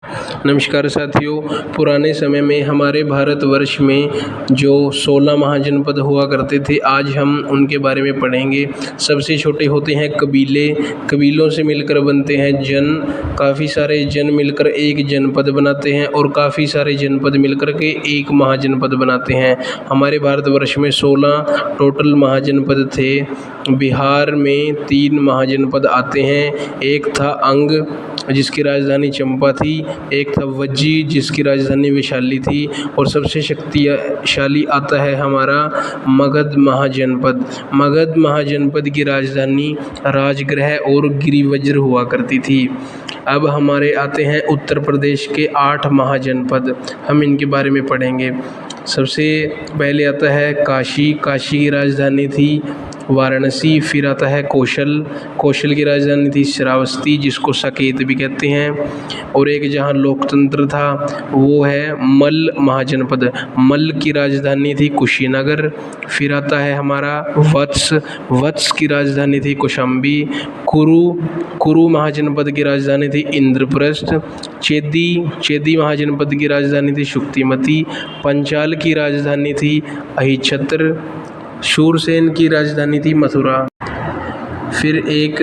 नमस्कार साथियों, पुराने समय में हमारे भारतवर्ष में जो 16 महाजनपद हुआ करते थे, आज हम उनके बारे में पढ़ेंगे। सबसे छोटे होते हैं कबीले, कबीलों से मिलकर बनते हैं जन, काफ़ी सारे जन मिलकर एक जनपद बनाते हैं और काफ़ी सारे जनपद मिलकर के एक महाजनपद बनाते हैं। हमारे भारतवर्ष में 16 टोटल महाजनपद थे। बिहार में 3 महाजनपद आते हैं। एक था अंग जिसकी राजधानी चंपा थी, एक था वज्जी जिसकी राजधानी वैशाली थी और सबसे शक्तिशाली आता है हमारा मगध महाजनपद। मगध महाजनपद की राजधानी राजगृह और गिरिवज्र हुआ करती थी। अब हमारे आते हैं उत्तर प्रदेश के 8 महाजनपद, हम इनके बारे में पढ़ेंगे। सबसे पहले आता है काशी, काशी की राजधानी थी वाराणसी। फिर आता है कौशल, कौशल की राजधानी थी श्रावस्ती जिसको साकेत भी कहते हैं। और एक जहाँ लोकतंत्र था वो है मल्ल महाजनपद, मल्ल की राजधानी थी कुशीनगर। फिर आता है हमारा वत्स, वत्स की राजधानी थी कौशाम्बी। कुरु, कुरु महाजनपद की राजधानी थी इंद्रप्रस्थ। चेदी, चेदी महाजनपद की राजधानी थी शुक्तिमती। पंचाल की राजधानी थी अहिछत्र। शूरसेन की राजधानी थी मथुरा। फिर एक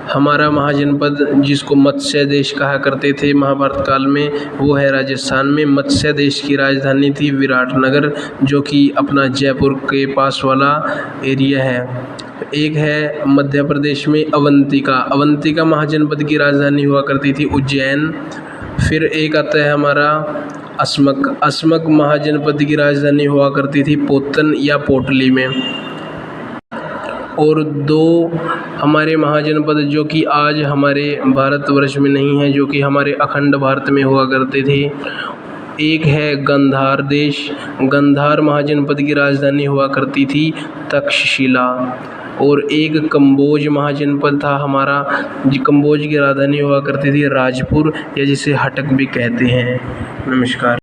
हमारा महाजनपद जिसको मत्स्य देश कहा करते थे महाभारत काल में, वो है राजस्थान में। मत्स्य देश की राजधानी थी विराटनगर जो कि अपना जयपुर के पास वाला एरिया है। एक है मध्य प्रदेश में अवंतिका, अवंतिका महाजनपद की राजधानी हुआ करती थी उज्जैन। फिर एक आता है हमारा अस्मक, अस्मक महाजनपद की राजधानी हुआ करती थी पोतन या पोटली में। और 2 हमारे महाजनपद जो कि आज हमारे भारतवर्ष में नहीं है, जो कि हमारे अखंड भारत में हुआ करते थे। एक है गंधार देश, गंधार महाजनपद की राजधानी हुआ करती थी तक्षशिला। और एक कंबोज महाजनपद था हमारा, कंबोज की राजधानी हुआ करती थी राजपुर या जिसे हटक भी कहते हैं। नमस्कार।